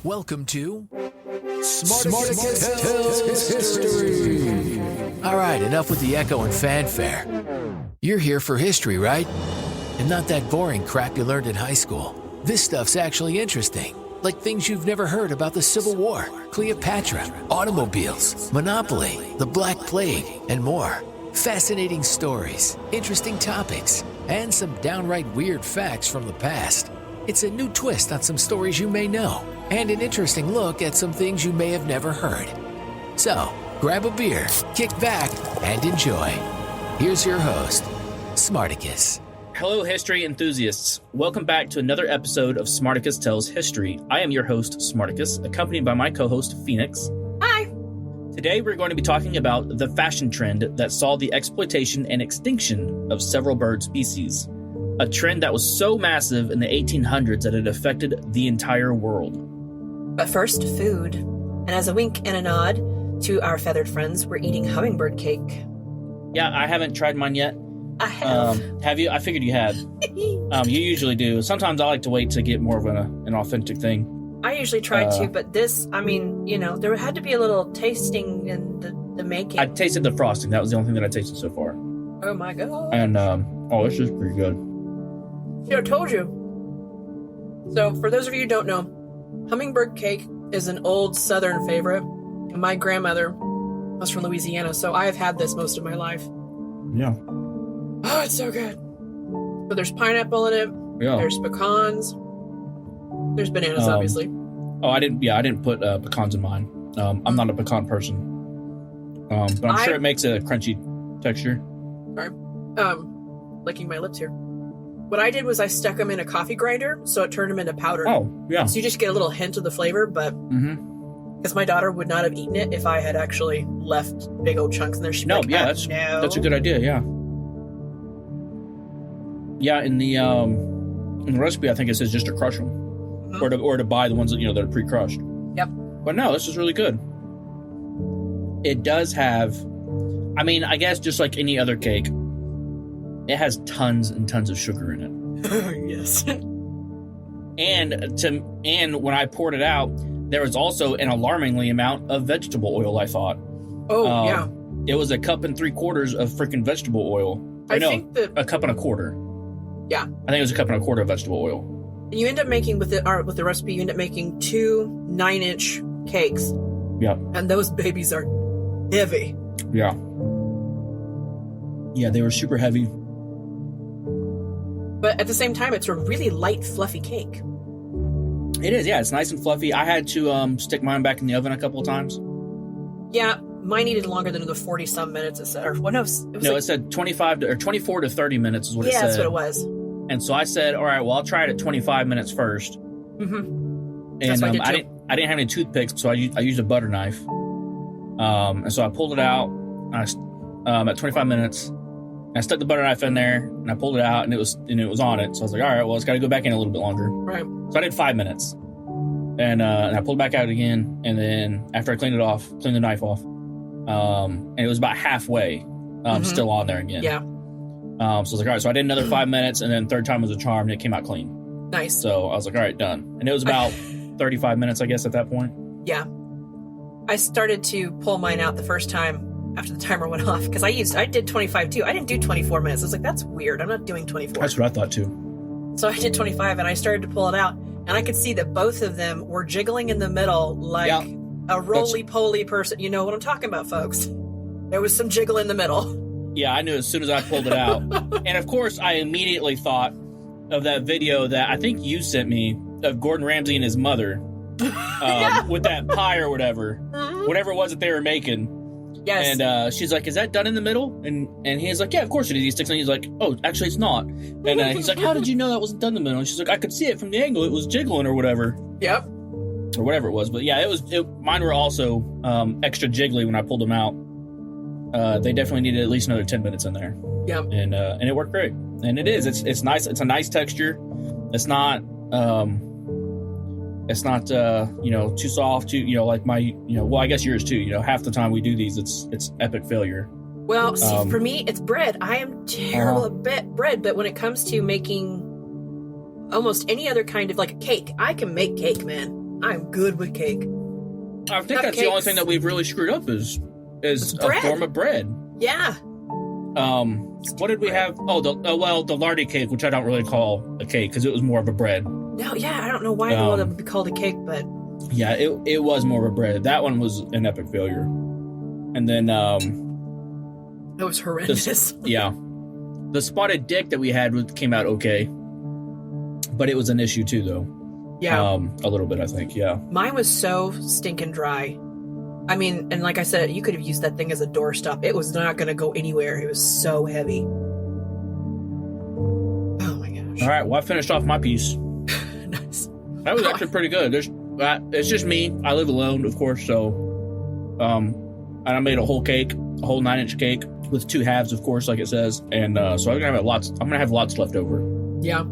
Welcome to Smarticus Tells History. All right, enough with the echo and fanfare. You're here for history, right? And not that boring crap you learned in high school. This stuff's actually interesting. Like things you've never heard about the Civil War, Cleopatra, automobiles, Monopoly, the Black Plague, and more. Fascinating stories, interesting topics, and some downright weird facts from the past. It's a new twist on some stories you may know, and an interesting look at some things you may have never heard. So, grab a beer, kick back, and enjoy. Here's your host, Smarticus. Hello, history enthusiasts. Welcome back to another episode of Smarticus Tells History. I am your host, Smarticus, accompanied by my co-host, Phoenix. Hi. Today, we're going to be talking about the fashion trend that saw the exploitation and extinction of several bird species. A trend that was so massive in the 1800s that it affected the entire world. But first, food. And as a wink and a nod to our feathered friends, we're eating hummingbird cake. Yeah, I haven't tried mine yet. I have. Have you? I figured you had. You usually do. Sometimes I like to wait to get more of an authentic thing. I usually try to, but this, there had to be a little tasting in the making. I tasted the frosting. That was the only thing that I tasted so far. Oh my god. And, this is pretty good. See, I told you. So, for those of you who don't know, hummingbird cake is an old southern favorite. My grandmother was from Louisiana, so I have had this most of my life. Yeah. Oh, it's so good. But there's pineapple in it. Yeah. There's pecans. There's bananas, obviously. Oh, I didn't put pecans in mine. I'm not a pecan person. But I'm sure it makes a crunchy texture. Sorry. Licking my lips here. What I did was I stuck them in a coffee grinder, so it turned them into powder. Oh, yeah. So you just get a little hint of the flavor, but because my daughter would not have eaten it if I had actually left big old chunks in there. She'd be like, that's a good idea. Yeah. Yeah, in the recipe, I think it says just to crush them, or to buy the ones that that are pre-crushed. Yep. But no, this is really good. It does have, I guess just like any other cake, it has tons and tons of sugar in it. Yes. And when I poured it out, there was also an alarmingly amount of vegetable oil, I thought. Oh, yeah. It was a cup and 3/4 of freaking vegetable oil. I think that a cup and a quarter. Yeah. I think it was a cup and a quarter of vegetable oil. And you end up making, with the recipe, you end up making 2 9-inch cakes. Yeah. And those babies are heavy. Yeah. Yeah, they were super heavy. But at the same time, it's a really light, fluffy cake. It is, yeah. It's nice and fluffy. I had to stick mine back in the oven a couple of times. Yeah, mine needed longer than the 40-some minutes it said. It said 24 to 30 minutes is what it said. Yeah, that's what it was. And so I said, all right, well, I'll try it at 25 minutes first. Mm-hmm. And I didn't have any toothpicks, so I used a butter knife. And so I pulled it out at 25 minutes. I stuck the butter knife in there, and I pulled it out, and it was on it. So I was like, all right, well, it's got to go back in a little bit longer. Right. So I did 5 minutes, and I pulled it back out again. And then after I cleaned the knife off, and it was about halfway, still on there again. Yeah. So I was like, all right. So I did another 5 minutes, and then third time was a charm, and it came out clean. Nice. So I was like, all right, done. And it was about 35 minutes, I guess, at that point. Yeah. I started to pull mine out the first time after the timer went off, because I did 25 too. I didn't do 24 minutes. I was like, that's weird. I'm not doing 24. That's what I thought too. So I did 25, and I started to pull it out, and I could see that both of them were jiggling in the middle like a roly-poly person. You know what I'm talking about, folks. There was some jiggle in the middle. Yeah, I knew as soon as I pulled it out. And of course, I immediately thought of that video that I think you sent me of Gordon Ramsay and his mother with that pie or whatever it was that they were making. Yes. And she's like, is that done in the middle? And he's like, yeah, of course it is. He sticks in, he's like, oh, actually it's not. And he's like, how did you know that wasn't done in the middle? And she's like, I could see it from the angle. It was jiggling or whatever. Yep. Or whatever it was. But yeah, mine were also extra jiggly when I pulled them out. They definitely needed at least another 10 minutes in there. Yep. And it worked great. And it is. It's nice. It's a nice texture. It's not too soft, like my, well, I guess yours too, half the time we do these, it's epic failure. Well, see, for me, it's bread. I am terrible at bread, but when it comes to making almost any other kind of like a cake, I can make cake, man. I'm good with cake. I think that's the only thing that we've really screwed up is a form of bread. Yeah. What did we have? Oh, the lardy cake, which I don't really call a cake because it was more of a bread. No, yeah, I don't know why it would be called a cake, but yeah, it was more of a bread. That one was an epic failure. And then it was horrendous. The spotted dick that we had came out okay, but it was an issue too, though. Yeah, a little bit, I think. Yeah, mine was so stinking dry. I mean, and like I said, you could have used that thing as a doorstop. It was not going to go anywhere. It was so heavy. Oh my gosh! All right, well, I finished off my piece. Nice. That was actually pretty good. It's just me. I live alone, of course, so and I made a whole cake, a whole 9-inch cake with 2 halves, of course, like it says, and so I'm gonna have lots left over. Yeah,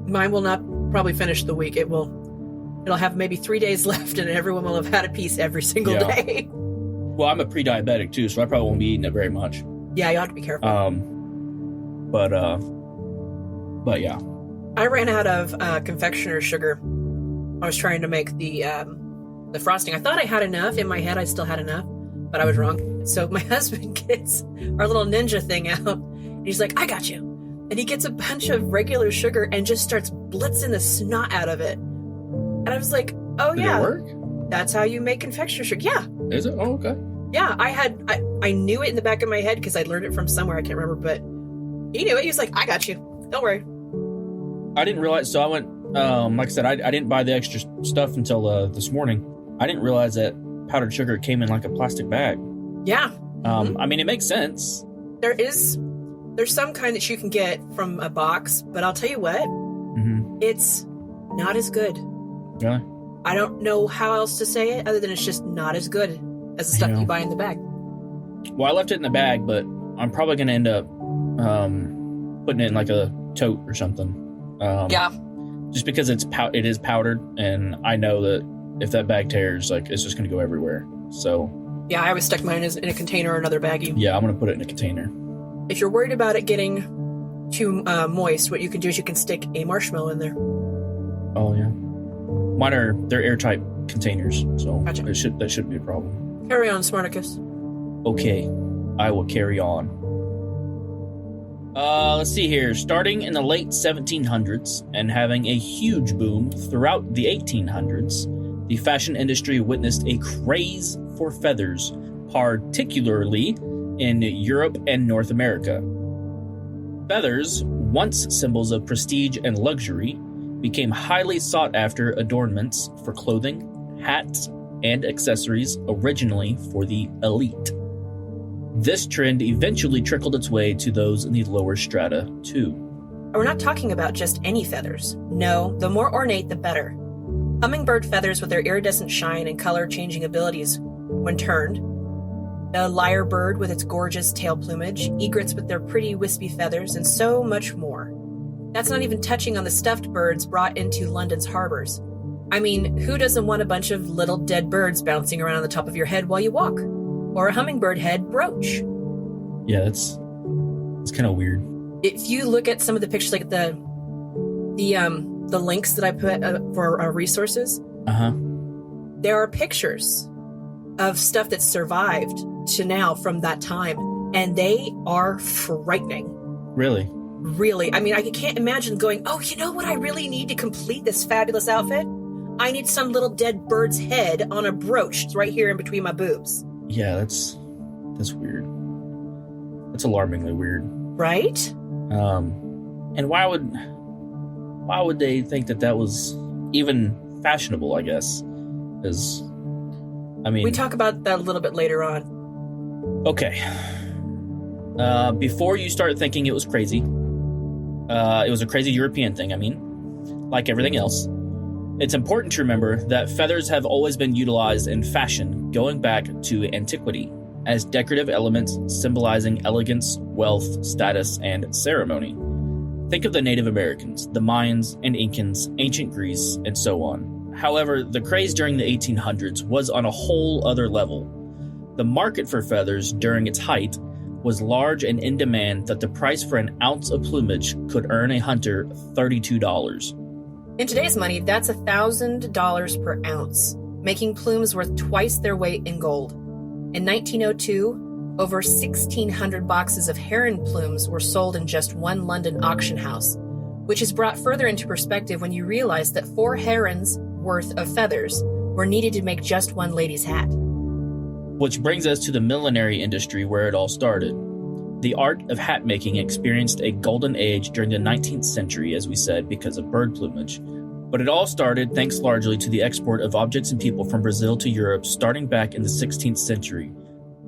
mine will not probably finish the week. It'll have maybe 3 days left, and everyone will have had a piece every single day. Well, I'm a pre-diabetic too, so I probably won't be eating it very much. Yeah, you have to be careful. But yeah, I ran out of confectioner's sugar. I was trying to make the frosting. I thought I had enough. In my head, I still had enough, but I was wrong. So my husband gets our little ninja thing out, and he's like, "I got you." And he gets a bunch of regular sugar and just starts blitzing the snot out of it. And I was like, "Oh, Did yeah, it work? That's how you make confectioner's sugar." Yeah. Is it? Oh, okay. Yeah, I knew it in the back of my head because I learned it from somewhere. I can't remember, but he knew it. He was like, "I got you. Don't worry." I didn't realize. So I went, like I said, I didn't buy the extra stuff until this morning. I didn't realize that powdered sugar came in like a plastic bag. Yeah. I mean, it makes sense. There's some kind that you can get from a box, but I'll tell you what, it's not as good. Really? I don't know how else to say it other than it's just not as good as the stuff you buy in the bag. Well, I left it in the bag, but I'm probably going to end up putting it in like a tote or something. Just because it is powdered, and I know that if that bag tears, like, it's just going to go everywhere. So yeah, I always stuck mine in a container or another baggie. Yeah, I'm going to put it in a container. If you're worried about it getting too moist, what you can do is you can stick a marshmallow in there. Oh yeah, they're airtight containers, so Gotcha. that shouldn't be a problem. Carry on, Smarticus. Okay, I will carry on. Let's see here. Starting in the late 1700s and having a huge boom throughout the 1800s, the fashion industry witnessed a craze for feathers, particularly in Europe and North America. Feathers, once symbols of prestige and luxury, became highly sought-after adornments for clothing, hats, and accessories originally for the elite. This trend eventually trickled its way to those in the lower strata, too. We're not talking about just any feathers. No, the more ornate, the better. Hummingbird feathers with their iridescent shine and color-changing abilities when turned, the lyrebird with its gorgeous tail plumage, egrets with their pretty wispy feathers, and so much more. That's not even touching on the stuffed birds brought into London's harbors. I mean, who doesn't want a bunch of little dead birds bouncing around on the top of your head while you walk? Or a hummingbird head brooch? Yeah, it's kind of weird. If you look at some of the pictures, like the links that I put for our resources, there are pictures of stuff that's survived to now from that time, and they are frightening. Really? Really. I mean, I can't imagine going, oh, you know what I really need to complete this fabulous outfit? I need some little dead bird's head on a brooch right here in between my boobs. Yeah, that's weird. That's alarmingly weird. Right? And why would they think that was even fashionable, I guess? We talk about that a little bit later on. Okay. Before you start thinking it was crazy, it was a crazy European thing, like everything else. It's important to remember that feathers have always been utilized in fashion going back to antiquity as decorative elements symbolizing elegance, wealth, status, and ceremony. Think of the Native Americans, the Mayans and Incans, ancient Greece, and so on. However, the craze during the 1800s was on a whole other level. The market for feathers during its height was large and in demand that the price for an ounce of plumage could earn a hunter $32. In today's money, that's $1,000 per ounce, making plumes worth twice their weight in gold. In 1902, over 1,600 boxes of heron plumes were sold in just one London auction house, which is brought further into perspective when you realize that 4 herons' worth of feathers were needed to make just one lady's hat. Which brings us to the millinery industry where it all started. The art of hat making experienced a golden age during the 19th century, as we said, because of bird plumage. But it all started thanks largely to the export of objects and people from Brazil to Europe starting back in the 16th century.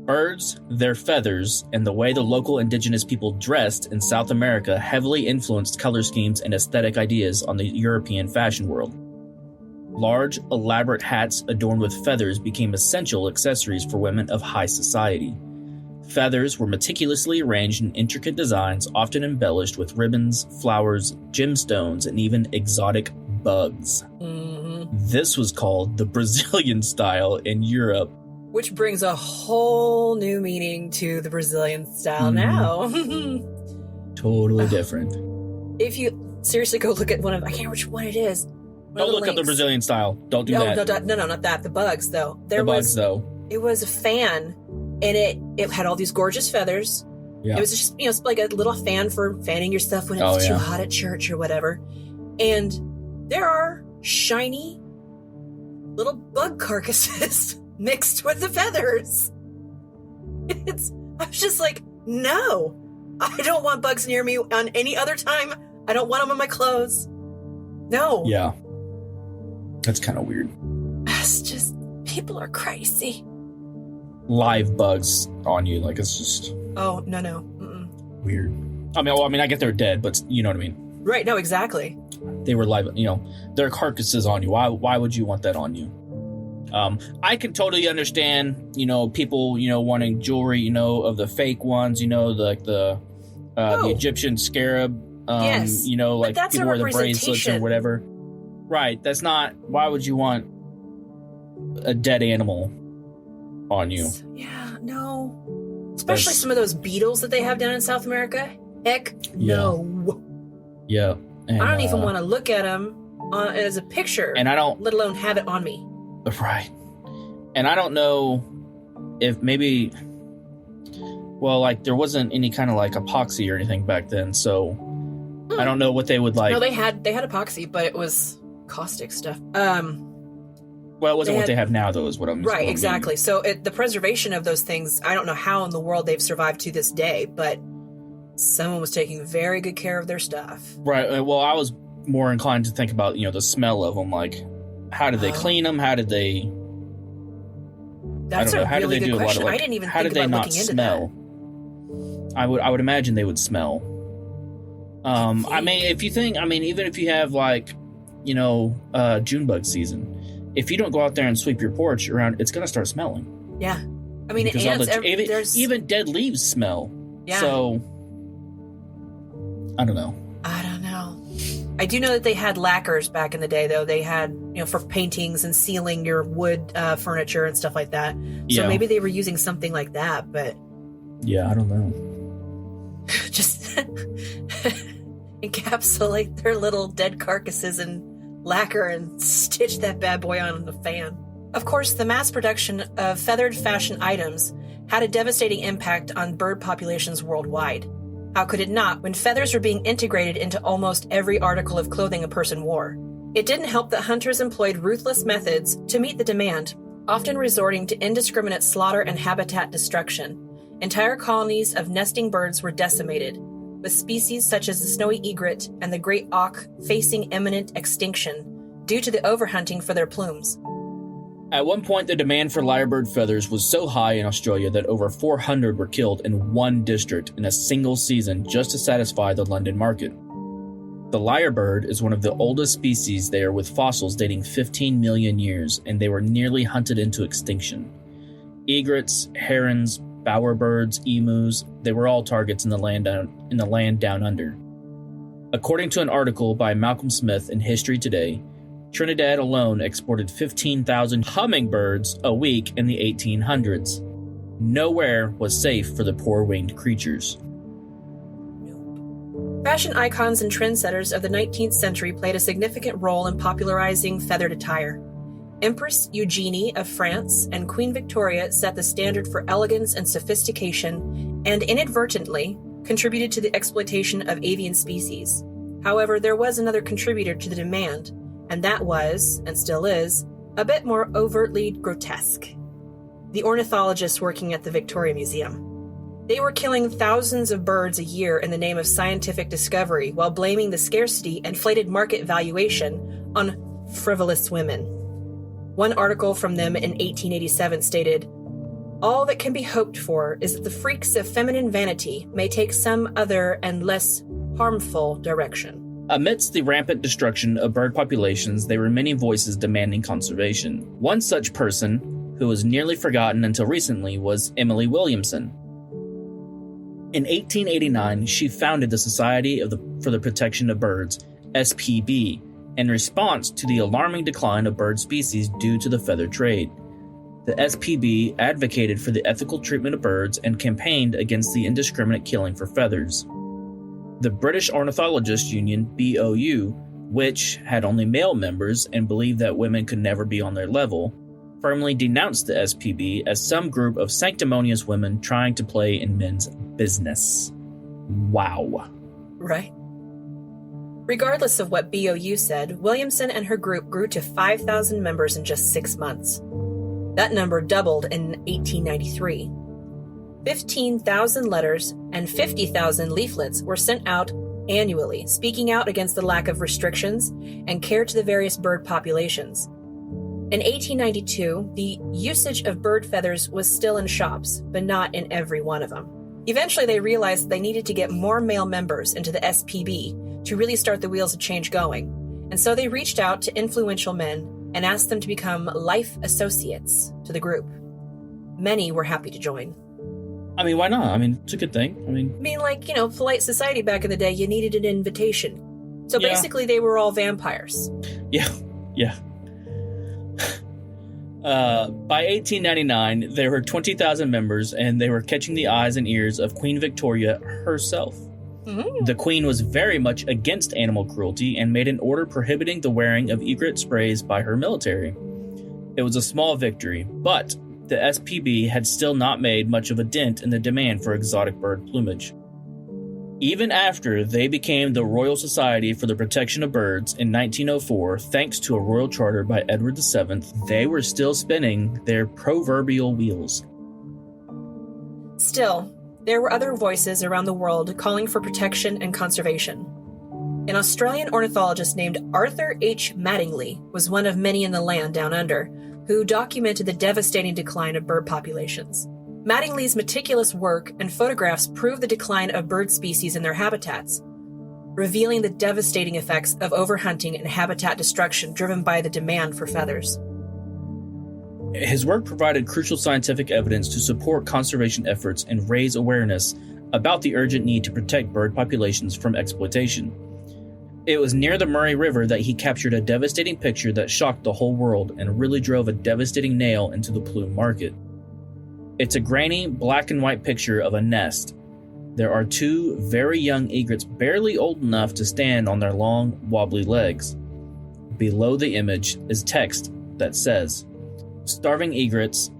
Birds, their feathers, and the way the local indigenous people dressed in South America heavily influenced color schemes and aesthetic ideas on the European fashion world. Large, elaborate hats adorned with feathers became essential accessories for women of high society. Feathers were meticulously arranged in intricate designs, often embellished with ribbons, flowers, gemstones, and even exotic bugs. This was called the Brazilian style in Europe. Which brings a whole new meaning to the Brazilian style now. Totally different. If you seriously go look at one of, I can't remember which one it is. Don't look up the Brazilian style. Don't do that. No, not that. The bugs, though. It was a fan, and it had all these gorgeous feathers. Yeah. It was just, it's like a little fan for fanning your stuff when it's too hot at church or whatever. And there are shiny little bug carcasses mixed with the feathers. I was just like, no, I don't want bugs near me on any other time. I don't want them on my clothes. No. Yeah. That's kind of weird. It's just, people are crazy. Live bugs on you, like it's just... Oh, no. Mm-mm. Weird. I mean, I get they're dead, but you know what I mean. Right, no, exactly. They were live, their carcasses on you. Why would you want that on you? I can totally understand, people, wanting jewelry, of the fake ones, the Egyptian scarab, yes, like that's people wear the bracelets or whatever. Right. That's not, why would you want a dead animal on you? Yeah, no. Especially some of those beetles that they have down in South America. Heck, no. Yeah. And, I don't even want to look at them as a picture, and I don't, let alone have it on me. Right. And I don't know if maybe, there wasn't any kind of epoxy or anything back then, so I don't know what they would like. No, they had epoxy, but it was caustic stuff. Well, it wasn't what they have now, though, is what I'm right, exactly. So the preservation of those things, I don't know how in the world they've survived to this day, but someone was taking very good care of their stuff. Right. Well, I was more inclined to think about, the smell of them. How did they clean them? How did they... That's a really good question. I didn't even think about looking into that. How did they not smell? I would imagine they would smell. I mean, if you think... I mean, even if you have, June bug season, if you don't go out there and sweep your porch around, it's going to start smelling. Yeah. I mean, ants, even dead leaves smell. Yeah. So, I don't know. I do know that they had lacquers back in the day, though. They had, for paintings and sealing your wood furniture and stuff like that. So maybe they were using something like that, but... Yeah, I don't know. Just encapsulate their little dead carcasses in lacquer and stitch that bad boy on the fan. Of course, the mass production of feathered fashion items had a devastating impact on bird populations worldwide. How could it not, when feathers were being integrated into almost every article of clothing a person wore? It didn't help that hunters employed ruthless methods to meet the demand, often resorting to indiscriminate slaughter and habitat destruction. Entire colonies of nesting birds were decimated, with species such as the snowy egret and the great auk facing imminent extinction due to the overhunting for their plumes. At one point, the demand for lyrebird feathers was so high in Australia that over 400 were killed in one district in a single season just to satisfy the London market. The lyrebird is one of the oldest species there, with fossils dating 15 million years, and they were nearly hunted into extinction. Egrets, herons, bowerbirds, emus, they were all targets in the land down under. According to an article by Malcolm Smith in History Today, Trinidad alone exported 15,000 hummingbirds a week in the 1800s. Nowhere was safe for the poor winged creatures. fashion icons and trendsetters of the 19th century played a significant role in popularizing feathered attire. Empress Eugenie of France and Queen Victoria set the standard for elegance and sophistication, and inadvertently contributed to the exploitation of avian species. However, there was another contributor to the demand, and that was, and still is, a bit more overtly grotesque. The ornithologists working at the Victoria Museum. They were killing thousands of birds a year in the name of scientific discovery while blaming the scarcity and inflated market valuation on frivolous women. One article from them in 1887 stated, "All that can be hoped for is that the freaks of feminine vanity may take some other and less harmful direction." Amidst the rampant destruction of bird populations, there were many voices demanding conservation. One such person, who was nearly forgotten until recently, was Emily Williamson. In 1889, she founded the Society for the Protection of Birds, SPB, in response to the alarming decline of bird species due to the feather trade. The SPB advocated for the ethical treatment of birds and campaigned against the indiscriminate killing for feathers. The British Ornithologists Union, BOU, which had only male members and believed that women could never be on their level, firmly denounced the SPB as some group of sanctimonious women trying to play in men's business. Wow. Right. Regardless of what BOU said, Williamson and her group grew to 5,000 members in just 6 months. That number doubled in 1893. 15,000 letters and 50,000 leaflets were sent out annually, speaking out against the lack of restrictions and care to the various bird populations. In 1892, the usage of bird feathers was still in shops, but not in every one of them. Eventually, they realized they needed to get more male members into the SPB to really start the wheels of change going, and so they reached out to influential men and asked them to become life associates to the group. Many were happy to join. I mean, why not? I mean, it's a good thing. Polite society back in the day, you needed an invitation. So basically, they were all vampires. Yeah. By 1899, there were 20,000 members, and they were catching the eyes and ears of Queen Victoria herself. Mm-hmm. The Queen was very much against animal cruelty and made an order prohibiting the wearing of egret sprays by her military. It was a small victory, but the SPB had still not made much of a dent in the demand for exotic bird plumage. Even after they became the Royal Society for the Protection of Birds in 1904, thanks to a royal charter by Edward VII, they were still spinning their proverbial wheels. Still, there were other voices around the world calling for protection and conservation. An Australian ornithologist named Arthur H. Mattingly was one of many in the land down under who documented the devastating decline of bird populations. Mattingly's meticulous work and photographs prove the decline of bird species in their habitats, revealing the devastating effects of overhunting and habitat destruction driven by the demand for feathers. His work provided crucial scientific evidence to support conservation efforts and raise awareness about the urgent need to protect bird populations from exploitation. It was near the Murray River that he captured a devastating picture that shocked the whole world and really drove a devastating nail into the plume market. It's a grainy, black and white picture of a nest. There are two very young egrets barely old enough to stand on their long, wobbly legs. Below the image is text that says, "Starving egrets,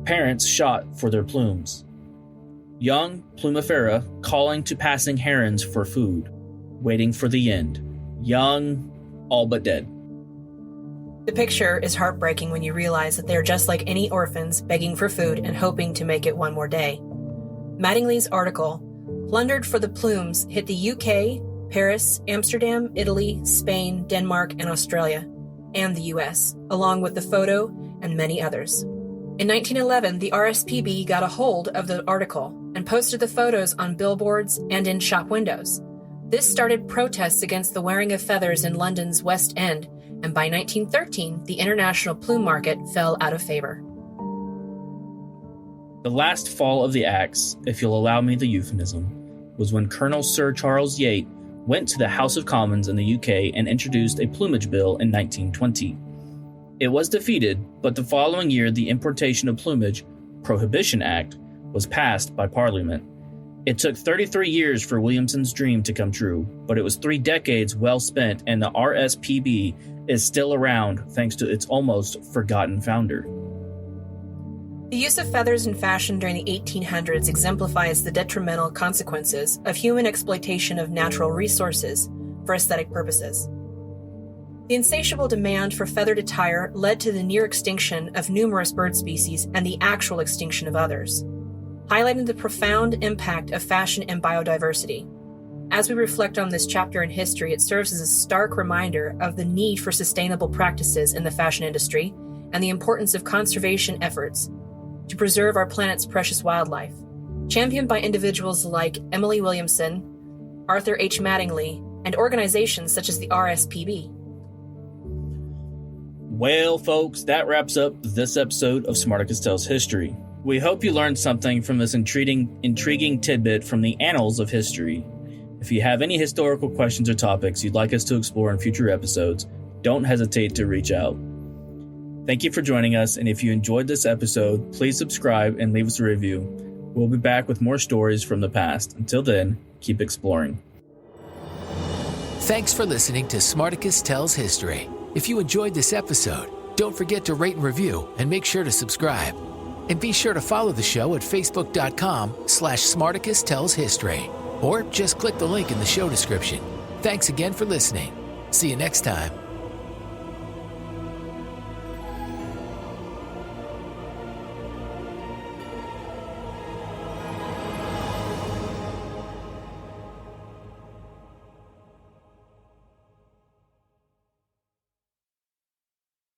parents shot for their plumes. Young plumifera calling to passing herons for food, waiting for the end. Young, all but dead." The picture is heartbreaking when you realize that they're just like any orphans begging for food and hoping to make it one more day. Mattingly's article, "Plundered for the Plumes," hit the UK, Paris, Amsterdam, Italy, Spain, Denmark, and Australia, and the US, along with the photo and many others. In 1911, the RSPB got a hold of the article and posted the photos on billboards and in shop windows. This started protests against the wearing of feathers in London's West End, and by 1913, the international plume market fell out of favor. The last fall of the axe, if you'll allow me the euphemism, was when Colonel Sir Charles Yates went to the House of Commons in the UK and introduced a plumage bill in 1920. It was defeated, but the following year the Importation of Plumage Prohibition Act was passed by Parliament. It took 33 years for Williamson's dream to come true, but it was 3 decades well spent, and the RSPB is still around thanks to its almost forgotten founder. The use of feathers in fashion during the 1800s exemplifies the detrimental consequences of human exploitation of natural resources for aesthetic purposes. The insatiable demand for feathered attire led to the near extinction of numerous bird species and the actual extinction of others, highlighting the profound impact of fashion and biodiversity. As we reflect on this chapter in history, it serves as a stark reminder of the need for sustainable practices in the fashion industry and the importance of conservation efforts to preserve our planet's precious wildlife, championed by individuals like Emily Williamson, Arthur H. Mattingly, and organizations such as the RSPB. Well, folks, that wraps up this episode of Smarticus Tells History. We hope you learned something from this intriguing tidbit from the annals of history. If you have any historical questions or topics you'd like us to explore in future episodes, don't hesitate to reach out. Thank you for joining us, and if you enjoyed this episode, please subscribe and leave us a review. We'll be back with more stories from the past. Until then, keep exploring. Thanks for listening to Smarticus Tells History. If you enjoyed this episode, don't forget to rate and review and make sure to subscribe. And be sure to follow the show at facebook.com/Smarticus Tells History, or just click the link in the show description. Thanks again for listening. See you next time.